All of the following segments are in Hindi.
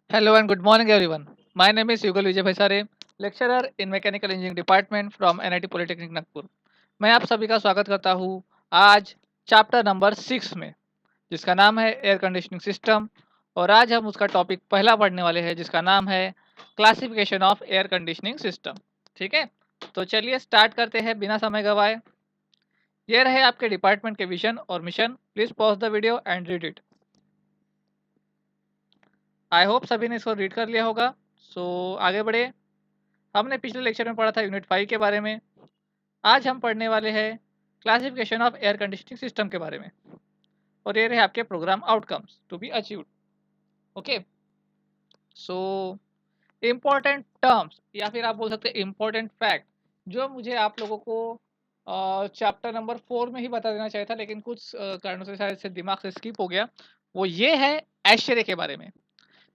Hello and good morning, everyone. My name is Yugal Vijay Bhaisare, lecturer in Mechanical Engineering Department from NIT Polytechnic Nagpur. मैं आप सभी का स्वागत करता हूँ आज चैप्टर नंबर 6 में, जिसका नाम है एयर कंडीशनिंग सिस्टम। और आज हम उसका टॉपिक पहला पढ़ने वाले हैं, जिसका नाम है classification of air conditioning system. ठीक है, तो चलिए स्टार्ट करते हैं बिना समय गवाए। ये रहे आपके डिपार्टमेंट के विजन और mission. Please pause the video and read it. I hope सभी ने इसको रीड कर लिया होगा। आगे बढ़े। हमने पिछले लेक्चर में पढ़ा था यूनिट 5 के बारे में। आज हम पढ़ने वाले हैं classification of air conditioning system के बारे में। और ये रहे आपके program outcomes to be achieved. Okay, so important terms या फिर आप बोल सकते हैं इम्पोर्टेंट फैक्ट, जो मुझे आप लोगों को चैप्टर नंबर 4 में ही बता देना चाहिए था, लेकिन कुछ कारणों से शायद से दिमाग से स्किप हो गया। वो ये है एशरे के बारे में।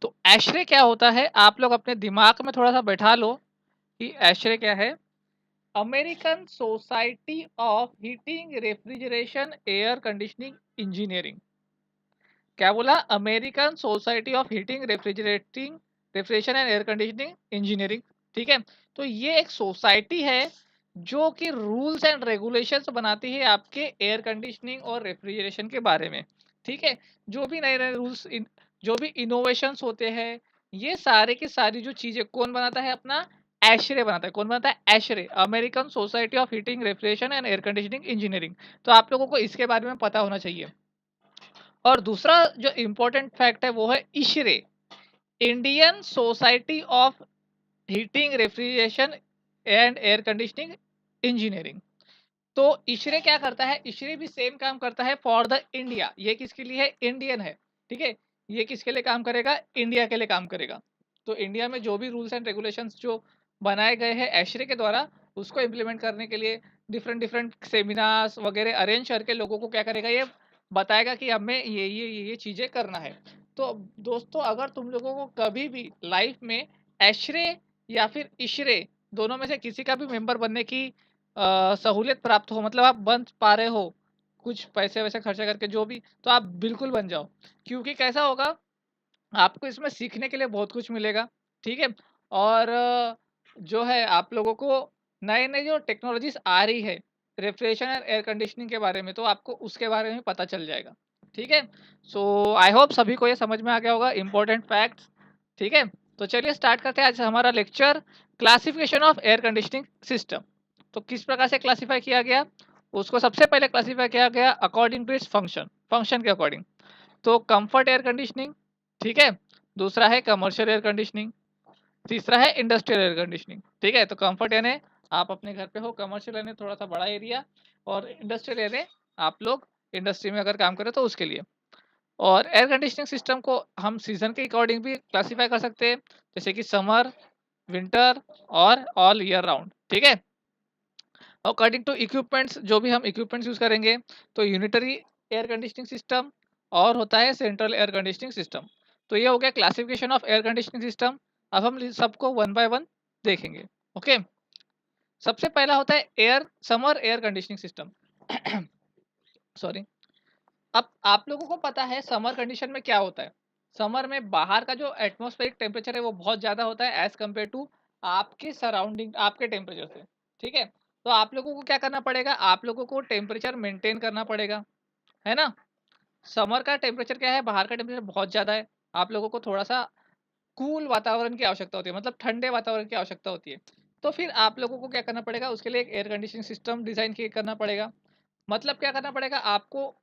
तो एशरे क्या होता है, आप लोग अपने दिमाग में थोड़ा सा बैठा लो कि एशरे क्या है। American society of heating refrigeration air conditioning engineering. क्या बोला? American society of heating refrigeration and air conditioning engineering. ठीक है, तो ये एक सोसाइटी है जो कि रूल्स एंड रेगुलेशंस बनाती है आपके एयर कंडीशनिंग और रेफ्रिजरेशन के बारे में। ठीक है, जो भी नए नए रूल्स, जो भी इनोवेशंस होते हैं, ये सारे की सारी जो चीजें कौन बनाता है? अपना एशरे बनाता है। कौन बनाता है? ASHRAE, American society of heating refrigeration and air conditioning engineering. तो आप लोगों को इसके बारे में पता होना चाहिए। और दूसरा जो इम्पोर्टेंट फैक्ट है वो है ISHRAE, Indian society of heating refrigeration and air conditioning engineering. तो इशरे क्या करता है? इशरे भी सेम काम करता है फॉर द इंडिया। ये किसके लिए है? इंडियन है। ठीक है, ये किसके लिए काम करेगा? इंडिया के लिए काम करेगा। तो इंडिया में जो भी रूल्स एंड रेगुलेशंस जो बनाए गए हैं एशरे के द्वारा, उसको इम्प्लीमेंट करने के लिए डिफरेंट डिफरेंट सेमिनार्स वगैरह अरेंज करके लोगों को क्या करेगा? ये बताएगा कि हमें ये चीज़ें करना है। तो दोस्तों, अगर तुम लोगों को कभी भी लाइफ में एशरे या फिर इशरे दोनों में से किसी का भी मेंबर बनने की सहूलियत प्राप्त हो, मतलब आप बन पा रहे हो कुछ पैसे वैसे खर्चा करके जो भी, तो आप बिल्कुल बन जाओ। क्योंकि कैसा होगा, आपको इसमें सीखने के लिए बहुत कुछ मिलेगा। ठीक है, और जो है आप लोगों को नए नए जो टेक्नोलॉजीज आ रही है रेफ्रिजरेशन और एयर कंडीशनिंग के बारे में, तो आपको उसके बारे में पता चल जाएगा। ठीक है, आई होप सभी को ये समझ में आ गया होगा इम्पोर्टेंट फैक्ट्स। ठीक है, तो चलिए स्टार्ट करते हैं आज हमारा lecture, classification of air conditioning system. तो किस प्रकार से क्लासीफाई किया गया? उसको सबसे पहले क्लासीफाई किया गया according to its function, function के अकॉर्डिंग। तो कंफर्ट एयर कंडीशनिंग, ठीक है, दूसरा है कमर्शियल एयर कंडीशनिंग, तीसरा है इंडस्ट्रियल एयर कंडीशनिंग। ठीक है, तो कंफर्ट यानी आप अपने घर पे हो, कमर्शियल यानी थोड़ा सा बड़ा एरिया, और इंडस्ट्रियल यानी आप लोग इंडस्ट्री में अगर काम करें तो उसके लिए। और एयर कंडीशनिंग सिस्टम को हम सीजन के अकॉर्डिंग भी क्लासीफाई कर सकते हैं, जैसे कि समर, विंटर और ऑल ईयर राउंड। ठीक है, अकॉर्डिंग टू इक्विपमेंट्स, जो भी हम इक्विपमेंट्स यूज करेंगे, तो यूनिटरी एयर कंडीशनिंग सिस्टम और होता है सेंट्रल एयर कंडीशनिंग सिस्टम। तो ये हो गया classification of air conditioning system. अब हम सबको वन बाय वन देखेंगे। ओके, सबसे पहला होता है air summer air conditioning system. Sorry. अब आप लोगों को पता है समर कंडीशन में क्या होता है। समर में बाहर का जो एटमॉस्फेरिक टेम्परेचर है वो बहुत ज़्यादा होता है एज कम्पेयर टू आपके सराउंडिंग, आपके टेम्परेचर से। ठीक है, तो आप लोगों को क्या करना पड़ेगा? आप लोगों को टेम्परेचर मेंटेन करना पड़ेगा, है ना। समर का टेम्परेचर क्या है? बाहर का टेम्परेचर बहुत ज़्यादा है, आप लोगों को थोड़ा सा कूल वातावरण की आवश्यकता होती है, मतलब ठंडे वातावरण की आवश्यकता होती है। तो फिर आप लोगों को क्या करना पड़ेगा? उसके लिए एक एयर कंडीशनिंग सिस्टम डिज़ाइन करना पड़ेगा। मतलब क्या करना पड़ेगा आपको?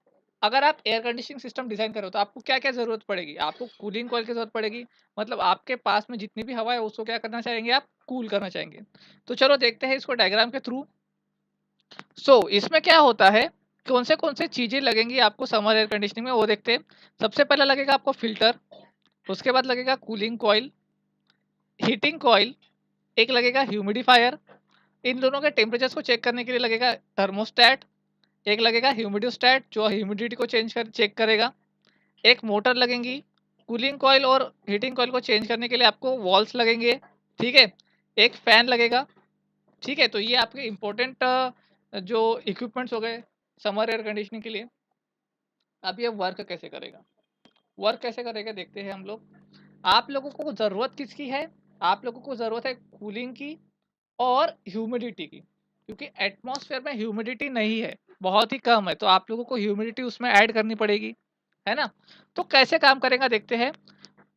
अगर आप एयर कंडीशनिंग सिस्टम डिजाइन करो तो आपको क्या क्या जरूरत पड़ेगी? आपको कूलिंग कॉइल की जरूरत पड़ेगी, मतलब आपके पास में जितनी भी हवा है उसको क्या करना चाहेंगे? आप कूल करना चाहेंगे। तो चलो देखते हैं इसको डायग्राम के थ्रू। इसमें क्या होता है, कौन से चीजें लगेंगी आपको समर एयर कंडीशनिंग में, वो देखते हैं। सबसे पहला लगेगा आपको फिल्टर, उसके बाद लगेगा कूलिंग कॉइल, हीटिंग कॉइल, एक लगेगा ह्यूमिडिफायर, इन दोनों के टेम्परेचर को चेक करने के लिए लगेगा थर्मोस्टेट, एक लगेगा ह्यूमिडोस्टेट जो ह्यूमिडिटी को चेक करेगा, एक मोटर लगेंगी, कूलिंग कॉइल और हीटिंग कॉइल को चेंज करने के लिए आपको वॉल्स लगेंगे। ठीक है, एक फैन लगेगा। ठीक है, तो ये आपके इंपॉर्टेंट जो इक्विपमेंट्स हो गए समर एयर कंडीशनिंग के लिए। अब ये वर्क कैसे करेगा? वर्क कैसे करेगा देखते हैं हम लोग। आप लोगों को ज़रूरत किसकी है? आप लोगों को ज़रूरत है कूलिंग की और ह्यूमिडिटी की, क्योंकि एटमॉस्फेयर में ह्यूमिडिटी नहीं है, बहुत ही कम है, तो आप लोगों को ह्यूमिडिटी उसमें ऐड करनी पड़ेगी, है ना? तो कैसे काम करेगा देखते हैं।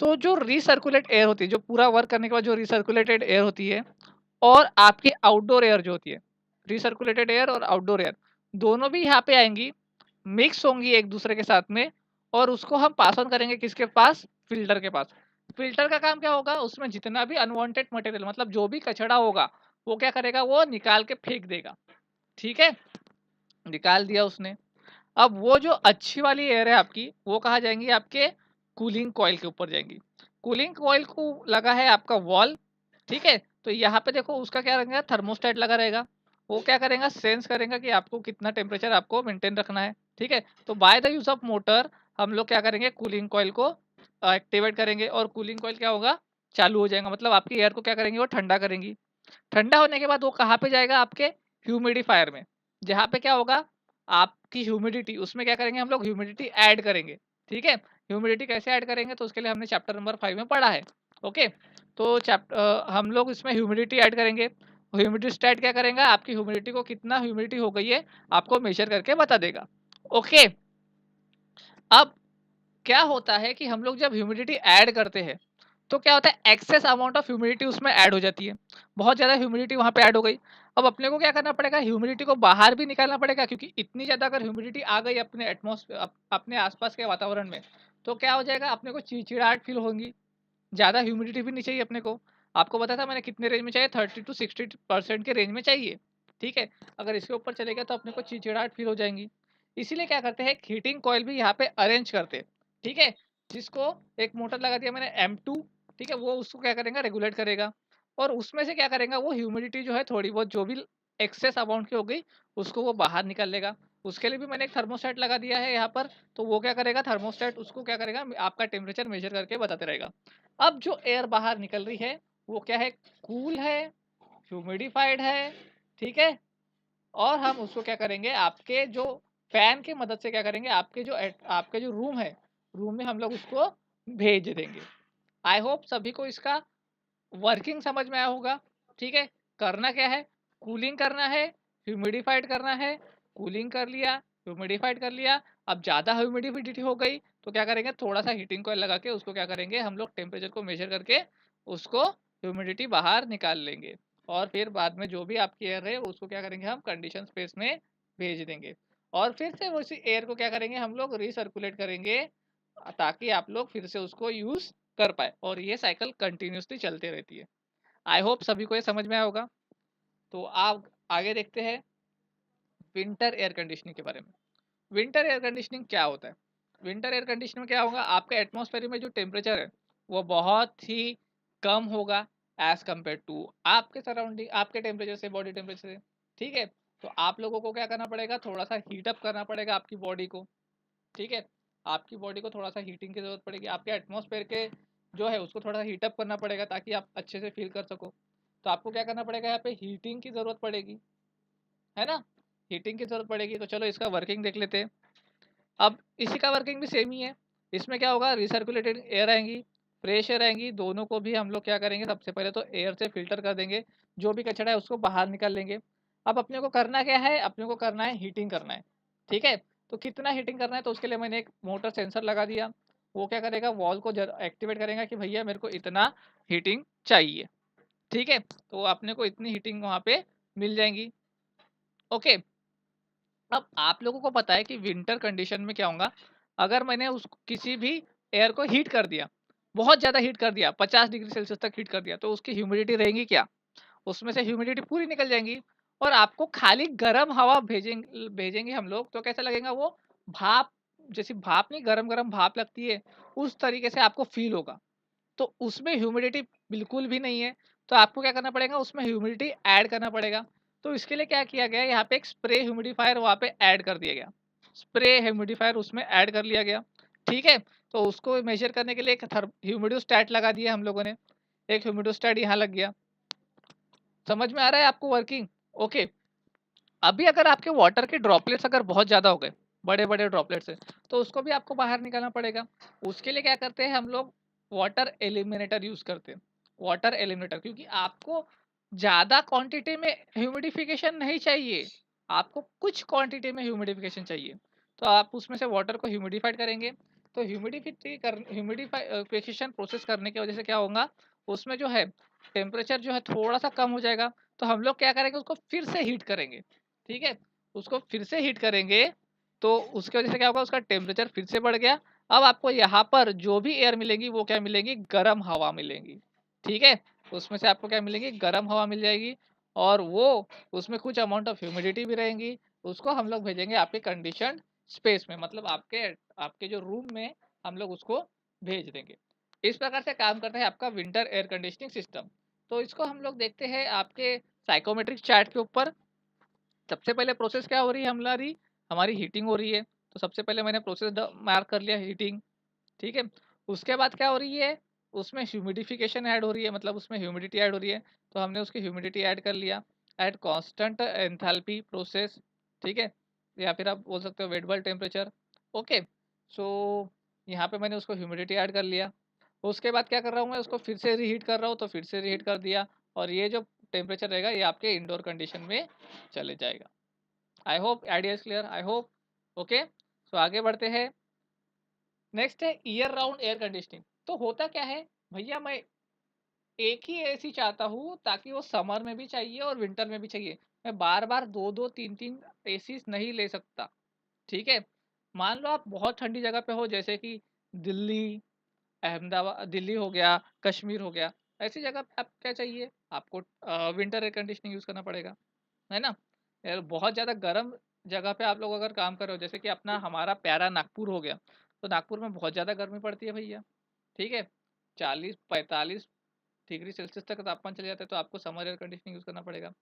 तो जो रीसर्कुलेट एयर होती है, जो पूरा वर्क करने के बाद जो रीसर्कुलेटेड एयर होती है और आपकी आउटडोर एयर जो होती है, रीसर्कुलेटेड एयर और आउटडोर एयर दोनों भी यहाँ पे आएंगी, मिक्स होंगी एक दूसरे के साथ में, और उसको हम पास ऑन करेंगे किसके पास? फिल्टर के पास। फिल्टर का काम क्या होगा? उसमें जितना भी अनवांटेड मटेरियल, मतलब जो भी कचरा होगा, वो क्या करेगा? वो निकाल के फेंक देगा। ठीक है, निकाल दिया उसने। अब वो जो अच्छी वाली एयर है आपकी, वो कहाँ जाएंगी? आपके कूलिंग कॉइल के ऊपर जाएंगी। कूलिंग कॉइल को लगा है आपका वॉल, ठीक है? तो यहाँ पे देखो उसका क्या रहेगा? थर्मोस्टेट लगा रहेगा। वो क्या करेगा? सेंस करेगा कि आपको कितना टेम्परेचर आपको मेंटेन रखना है, ठीक है? तो by the use of motor हम लोग क्या करेंगे? कूलिंग कॉइल को एक्टिवेट करेंगे, और कूलिंग कॉइल क्या होगा? चालू हो जाएगा, मतलब आपकी एयर को क्या करेंगे? वो ठंडा करेंगी। ठंडा होने के बाद वो कहाँ पे जाएगा? आपके ह्यूमिडिफायर में, जहाँ पे क्या होगा? आपकी ह्यूमिडिटी, उसमें क्या करेंगे हम लोग? ह्यूमिडिटी ऐड करेंगे, ठीक है? ह्यूमिडिटी कैसे ऐड करेंगे? तो उसके लिए हमने चैप्टर नंबर 5 में पढ़ा है। ओके, तो हम लोग इसमें ह्यूमिडिटी ऐड करेंगे। ह्यूमिडिटी स्टैट क्या करेगा? आपकी ह्यूमिडिटी को कितना ह्यूमिडिटी हो गई है आपको मेजर करके बता देगा। ओके, अब क्या होता है कि हम लोग जब ह्यूमिडिटी ऐड करते हैं, तो क्या होता है? एक्सेस अमाउंट ऑफ ह्यूमिडिटी उसमें ऐड हो जाती है, बहुत ज़्यादा ह्यूमिडिटी वहाँ पे ऐड हो गई। अब अपने को क्या करना पड़ेगा? ह्यूमिडिटी को बाहर भी निकालना पड़ेगा, क्योंकि इतनी ज़्यादा अगर ह्यूमिडिटी आ गई अपने एटमॉस्फेयर, अपने आसपास के वातावरण में, तो क्या हो जाएगा? अपने को चिड़चिड़ाहट फील होगी। ज़्यादा ह्यूमिडिटी भी नहीं चाहिए अपने को। आपको बताया था मैंने कितने रेंज में चाहिए? 30 to 60% के रेंज में चाहिए, ठीक है? अगर इसके ऊपर चलेगा तो अपने को चिड़चिड़ाहट फील हो जाएंगी। इसीलिए क्या करते हैं? हीटिंग कॉइल भी यहाँ पे अरेंज करते हैं, ठीक है? जिसको एक मोटर लगा दिया मैंने M2, ठीक है? वो उसको क्या करेगा? रेगुलेट करेगा, और उसमें से क्या करेगा? वो ह्यूमिडिटी जो है थोड़ी बहुत जो भी एक्सेस अमाउंट की हो गई, उसको वो बाहर निकाल लेगा। उसके लिए भी मैंने एक थर्मोस्टेट लगा दिया है यहाँ पर, तो वो क्या करेगा? थर्मोस्टेट उसको क्या करेगा? आपका टेम्परेचर मेजर करके बताते रहेगा। अब जो एयर बाहर निकल रही है, वो क्या है? कूल है, ह्यूमिडिफाइड है, ठीक है? और हम उसको क्या करेंगे? आपके जो फैन की मदद से क्या करेंगे? आपके जो रूम है, रूम में हम लोग उसको भेज देंगे। आई होप सभी को इसका वर्किंग समझ में आया होगा, ठीक है? करना क्या है? कूलिंग करना है, ह्यूमिडिफाइड करना है। कूलिंग कर लिया, ह्यूमिडिफाइड कर लिया। अब ज़्यादा ह्यूमिडिटी हो गई तो क्या करेंगे? थोड़ा सा हीटिंग कॉइल लगा के उसको क्या करेंगे? हम लोग टेम्परेचर को मेजर करके उसको ह्यूमिडिटी बाहर निकाल लेंगे, और फिर बाद में जो भी आपकी एयर है उसको क्या करेंगे? हम कंडीशन स्पेस में भेज देंगे, और फिर से उसी एयर को क्या करेंगे? हम लोग रिसर्कुलेट करेंगे, ताकि आप लोग फिर से उसको यूज़ कर पाए, और ये साइकिल कंटिन्यूसली चलते रहती है। आई होप सभी को ये समझ में आया होगा। तो आप आगे देखते हैं विंटर एयर कंडीशनिंग के बारे में। विंटर एयर कंडीशनिंग क्या होता है? विंटर एयर कंडीशनिंग में क्या होगा? आपका एटमॉस्फेयर में जो टेम्परेचर है, वो बहुत ही कम होगा एज कम्पेयर टू आपके सराउंडिंग, आपके टेम्परेचर से, बॉडी टेम्परेचर से, ठीक है? तो आप लोगों को क्या करना पड़ेगा? थोड़ा सा हीट अप करना पड़ेगा आपकी बॉडी को, ठीक है? आपकी बॉडी को थोड़ा सा हीटिंग की ज़रूरत पड़ेगी, आपके एटमॉस्फेयर के जो है उसको थोड़ा सा हीट अप करना पड़ेगा, ताकि आप अच्छे से फील कर सको। तो आपको क्या करना पड़ेगा? यहाँ पे हीटिंग की ज़रूरत पड़ेगी, है ना? हीटिंग की ज़रूरत पड़ेगी, तो चलो इसका वर्किंग देख लेते हैं। अब इसी का वर्किंग भी सेम ही है। इसमें क्या होगा? रिसर्कुलेटेड एयर आएंगी, फ्रेश एयर आएंगी, दोनों को भी हम लोग क्या करेंगे? सबसे पहले तो एयर से फिल्टर कर देंगे, जो भी कचरा है उसको बाहर निकाल लेंगे। अब अपने को करना क्या है? अपने को करना है हीटिंग करना है, ठीक है? तो कितना हीटिंग करना है? तो उसके लिए मैंने एक मोटर सेंसर लगा दिया। वो क्या करेगा? वॉल को एक्टिवेट करेगा कि भैया मेरे को इतना हीटिंग चाहिए, ठीक है? तो अपने को इतनी हीटिंग वहाँ पे मिल जाएंगी। ओके, अब आप लोगों को पता है कि विंटर कंडीशन में क्या होगा? अगर मैंने उस किसी भी एयर को हीट कर दिया, बहुत ज़्यादा हीट कर दिया, 50 डिग्री सेल्सियस तक हीट कर दिया, तो उसकी ह्यूमिडिटी रहेगी क्या? उसमें से ह्यूमिडिटी पूरी निकल जाएंगी, और आपको खाली गर्म हवा भेजेंगे हम लोग, तो कैसा लगेगा वो? भाप, जैसी भाप नहीं, गरम गरम भाप लगती है, उस तरीके से आपको फील होगा। तो उसमें ह्यूमिडिटी बिल्कुल भी नहीं है, तो आपको क्या करना पड़ेगा? उसमें ह्यूमिडिटी ऐड करना पड़ेगा। तो इसके लिए क्या किया गया? यहाँ पे एक स्प्रे ह्यूमिडिफायर वहाँ पे ऐड कर दिया गया, स्प्रे ह्यूमिडिफायर उसमें ऐड कर लिया गया, ठीक है? तो उसको मेजर करने के लिए एक ह्यूमिडोस्टैट लगा दिया हम लोगों ने, एक ह्यूमिडोस्टैट यहाँ लग गया। समझ में आ रहा है आपको वर्किंग? ओके, अभी अगर आपके वाटर के ड्रॉपलेट्स अगर बहुत ज़्यादा हो गए, बड़े बड़े ड्रॉपलेट्स है, तो उसको भी आपको बाहर निकालना पड़ेगा। उसके लिए क्या करते हैं हम लोग? वाटर एलिमिनेटर यूज करते हैं। वाटर एलिमिनेटर, क्योंकि आपको ज्यादा क्वांटिटी में ह्यूमिडिफिकेशन नहीं चाहिए, आपको कुछ क्वांटिटी में ह्यूमिडिफिकेशन चाहिए। तो आप उसमें से वाटर को ह्यूमिडिफाइड करेंगे। तो ह्यूमिडिफिकेशन प्रोसेस करने की वजह से क्या होगा, उसमें जो है टेम्परेचर जो है थोड़ा सा कम हो जाएगा। तो हम लोग क्या करेंगे, उसको फिर से हीट करेंगे। ठीक है, उसको फिर से हीट करेंगे तो उसकी वजह से क्या होगा, उसका टेम्परेचर फिर से बढ़ गया। अब आपको यहाँ पर जो भी एयर मिलेगी वो क्या मिलेगी, गर्म हवा मिलेगी। ठीक है, उसमें से आपको क्या मिलेगी, गर्म हवा मिल जाएगी। और वो उसमें कुछ अमाउंट ऑफ ह्यूमिडिटी भी रहेंगी। उसको हम लोग भेजेंगे आपके कंडीशन स्पेस में, मतलब आपके आपके जो रूम में हम लोग उसको भेज देंगे। इस प्रकार से काम करता है आपका विंटर एयर कंडीशनिंग सिस्टम। तो इसको हम लोग देखते हैं आपके साइकोमेट्रिक चार्ट के ऊपर। सबसे पहले प्रोसेस क्या हो रही है हमारी, हमारी हीटिंग हो रही है। तो सबसे पहले मैंने प्रोसेस मार्क कर लिया, हीटिंग। ठीक है, उसके बाद क्या हो रही है, उसमें ह्यूमिडिफिकेशन ऐड हो रही है, मतलब उसमें ह्यूमिडिटी ऐड हो रही है। तो हमने उसकी ह्यूमिडिटी ऐड कर लिया एट कांस्टेंट एंथैल्पी प्रोसेस। ठीक है, या फिर आप बोल सकते हो वेट बल्ब टेम्परेचर। ओके, सो यहाँ पे मैंने उसको ह्यूमिडिटी ऐड कर लिया। उसके बाद क्या कर रहा हूँ, मैं उसको फिर से रीहीट कर रहा हूँ, तो फिर से रीहीट कर दिया। और ये जो टेम्परेचर रहेगा ये आपके इंडोर कंडीशन में चले जाएगा। I hope idea is clear, I hope. Okay, so आगे बढ़ते हैं। नेक्स्ट है ईयर राउंड एयर कंडीशनिंग। तो होता क्या है भैया, मैं एक ही एसी चाहता हूँ ताकि वो समर में भी चाहिए और विंटर में भी चाहिए। मैं बार बार दो दो तीन तीन एसी नहीं ले सकता। ठीक है, मान लो आप बहुत ठंडी जगह पे हो, जैसे कि दिल्ली, अहमदाबाद, दिल्ली हो गया, कश्मीर हो गया। ऐसी जगह पे आप क्या चाहिए, आपको विंटर एयर कंडीशनिंग यूज करना पड़ेगा, है ना। यार बहुत ज़्यादा गर्म जगह पे आप लोग अगर काम कर रहे हो, जैसे कि अपना हमारा प्यारा नागपुर हो गया, तो नागपुर में बहुत ज़्यादा गर्मी पड़ती है भैया। ठीक है, 40-45 डिग्री सेल्सियस तक तापमान चले जाता है, तो आपको समर एयर कंडीशनिंग यूज़ करना पड़ेगा।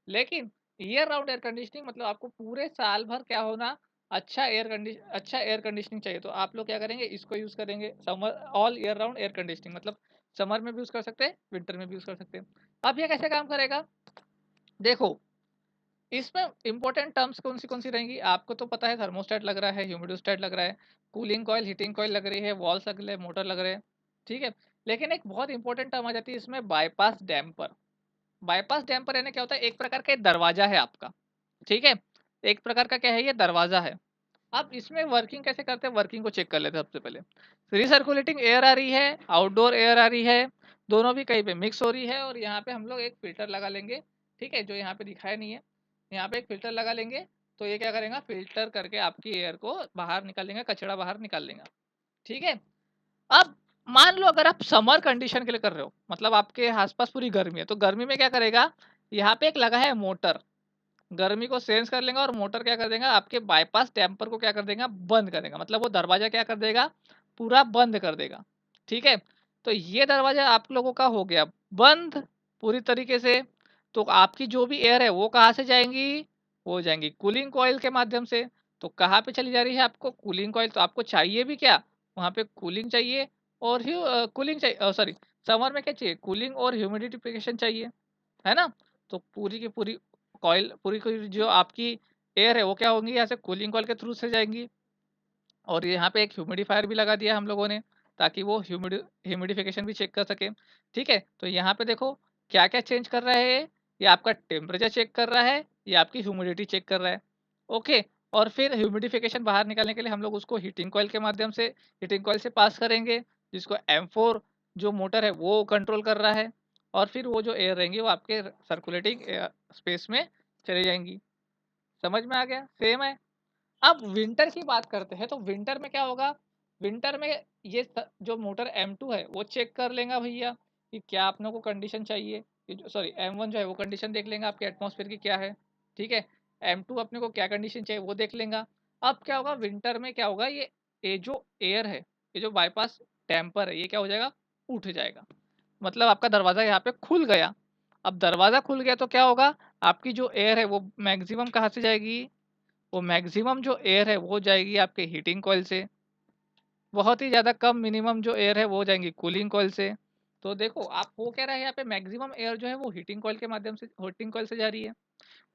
लेकिन ईयर राउंड एयर कंडीशनिंग मतलब आपको पूरे साल भर क्या होना, अच्छा एयर कंडीशनिंग चाहिए। तो आप लोग क्या करेंगे, इसको यूज़ करेंगे, summer all year round air conditioning. मतलब समर में भी यूज़ कर सकते हैं, विंटर में भी यूज़ कर सकते हैं। अब ये कैसे काम करेगा, देखो इसमें इंपॉर्टेंट टर्म्स कौन सी रहेंगी, आपको तो पता है, थर्मोस्टेट लग रहा है, ह्यूमिडोस्टेट लग रहा है, कूलिंग कॉयल, हीटिंग कॉयल लग रही है, वॉल्स लग रहे हैं, मोटर लग रहे हैं। ठीक है, लेकिन एक बहुत इंपॉर्टेंट टर्म आ जाती है इसमें, बाईपास डैम्पर। बाईपास डैम्पर यानी क्या होता है, एक प्रकार का दरवाजा है आपका। ठीक है, एक प्रकार का क्या है, ये दरवाजा है। अब इसमें वर्किंग कैसे करते हैं, वर्किंग को चेक कर लेते हैं सबसे पहले। रिसर्कुलेटिंग एयर आ रही है, आउटडोर एयर आ रही है, दोनों भी कहीं पे मिक्स हो रही है। और यहाँ पे हम लोग एक फिल्टर लगा लेंगे। ठीक है, जो यहाँ पे दिखाया नहीं है, यहाँ पे एक फिल्टर लगा लेंगे। तो ये क्या करेगा, फिल्टर करके आपकी एयर को बाहर निकाल लेंगे, कचरा बाहर निकाल लेंगे। ठीक है, अब मान लो अगर आप समर कंडीशन के लिए कर रहे हो, मतलब आपके आसपास पूरी गर्मी है, तो गर्मी में क्या करेगा, यहाँ पे एक लगा है मोटर, गर्मी को सेंस कर लेगा और मोटर क्या कर देगा, आपके बाईपास डैम्पर को क्या कर देगा, बंद कर देगा। मतलब वो दरवाजा क्या कर देगा, पूरा बंद कर देगा। ठीक है, तो ये दरवाजा आप लोगों का हो गया बंद पूरी तरीके से। तो आपकी जो भी एयर है वो कहाँ से जाएंगी, वो जाएंगी कूलिंग कॉइल के माध्यम से। तो कहाँ पे चली जा रही है, आपको कूलिंग कॉइल। तो आपको चाहिए भी क्या, वहाँ पे कूलिंग चाहिए और कूलिंग चाहिए, सॉरी, समर में क्या चाहिए, कूलिंग और ह्यूमिडिफिकेशन चाहिए, है ना। तो पूरी की पूरी कॉइल, पूरी की जो आपकी एयर है वो क्या होंगी, यहाँ से कूलिंग कॉइल के थ्रू से जाएंगी। और यहाँ पे एक ह्यूमिडिफायर भी लगा दिया हम लोगों ने, ताकि वो ह्यूमिडिफिकेशन भी चेक कर सके। ठीक है, तो यहाँ पे देखो क्या क्या चेंज कर रहा है, ये आपका टेम्परेचर चेक कर रहा है, ये आपकी ह्यूमिडिटी चेक कर रहा है। ओके, और फिर ह्यूमिडिफिकेशन बाहर निकालने के लिए हम लोग उसको हीटिंग कॉइल के माध्यम से, हीटिंग कॉइल से पास करेंगे, जिसको M4 जो मोटर है वो कंट्रोल कर रहा है। और फिर वो जो एयर रहेंगी वो आपके सर्कुलेटिंग स्पेस में चली जाएंगी। समझ में आ गया, सेम है। अब विंटर की बात करते हैं, तो विंटर में क्या होगा, विंटर में ये जो मोटर M2 है वो चेक कर लेगा भैया कि क्या आप लोगों को कंडीशन चाहिए। सॉरी, M1 जो है वो कंडीशन देख लेगा आपके एटमॉस्फेयर की क्या है। ठीक है, M2 अपने को क्या कंडीशन चाहिए वो देख लेगा। अब क्या होगा, विंटर में क्या होगा, ये जो एयर है, ये जो बाईपास डैम्पर है, ये क्या हो जाएगा, उठ जाएगा। मतलब आपका दरवाज़ा यहाँ पे खुल गया। अब दरवाज़ा खुल गया तो क्या होगा, आपकी जो एयर है वो मैक्सिमम कहाँ से जाएगी, वो मैक्सिमम जो एयर है वो जाएगी आपके हीटिंग कॉइल से। बहुत ही ज़्यादा कम मिनिमम जो एयर है वो जाएंगी कूलिंग कॉइल से। तो देखो आप हो क्या रहा है, यहाँ पे मैक्सिमम एयर जो है वो हीटिंग कॉइल के माध्यम से, हीटिंग कॉइल से जा रही है,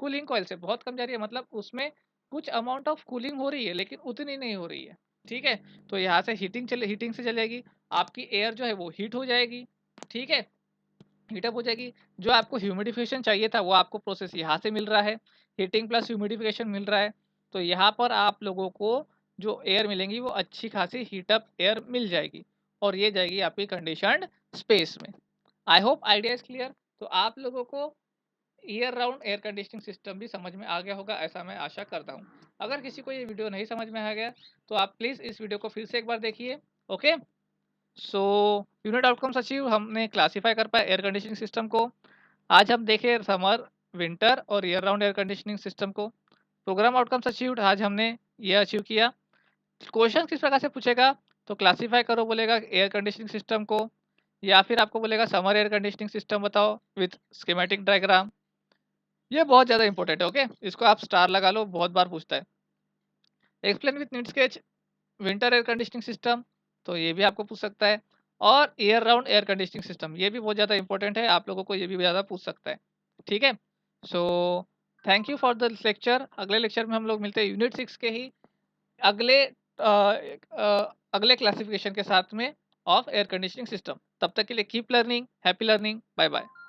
कूलिंग कॉइल से बहुत कम जा रही है। मतलब उसमें कुछ अमाउंट ऑफ कूलिंग हो रही है लेकिन उतनी नहीं हो रही है। ठीक है? तो यहाँ से हीटिंग से चलेगी, आपकी एयर जो है वो हीट हो जाएगी, ठीक है? हीटअप हो जाएगी। जो आपको ह्यूमिडिफिकेशन चाहिए था वो आपको प्रोसेस यहाँ से मिल रहा है, हीटिंग प्लस ह्यूमिडिफिकेशन मिल रहा है। तो यहाँ पर आप लोगों को जो एयर मिलेंगी वो अच्छी खासी हीटअप एयर मिल जाएगी और ये जाएगी आपकी कंडीशन्ड स्पेस में। आई होप आइडिया इज़ क्लियर। तो आप लोगों को year round air conditioning system भी समझ में आ गया होगा, ऐसा मैं आशा करता हूँ। अगर किसी को ये वीडियो नहीं समझ में आ गया तो आप प्लीज़ इस वीडियो को फिर से एक बार देखिए। Okay? So unit outcomes achieve हमने क्लासिफाई कर पाया एयर कंडीशनिंग सिस्टम को। आज हम देखें समर, विंटर और year round air conditioning system को। प्रोग्राम आउटकम्स अचीव्ड आज हमने ये अचीव किया। क्वेश्चन किस प्रकार से पूछेगा, तो क्लासिफाई करो बोलेगा एयर कंडीशनिंग सिस्टम को, या फिर आपको बोलेगा समर एयर कंडीशनिंग सिस्टम बताओ विथ स्कीमेटिक डायग्राम। ये बहुत ज़्यादा इंपॉर्टेंट है। ओके, इसको आप स्टार लगा लो, बहुत बार पूछता है। Explain with need sketch winter air conditioning system, तो ये भी आपको पूछ सकता है। और year round air conditioning system, ये भी बहुत ज़्यादा इंपॉर्टेंट है, आप लोगों को ये भी ज़्यादा पूछ सकता है। ठीक है, so thank you for the lecture. अगले लेक्चर में हम लोग मिलते हैं यूनिट 6 के ही अगले अगले क्लासिफिकेशन के साथ में ऑफ एयर कंडीशनिंग सिस्टम। तब तक के लिए keep learning, happy learning, bye bye.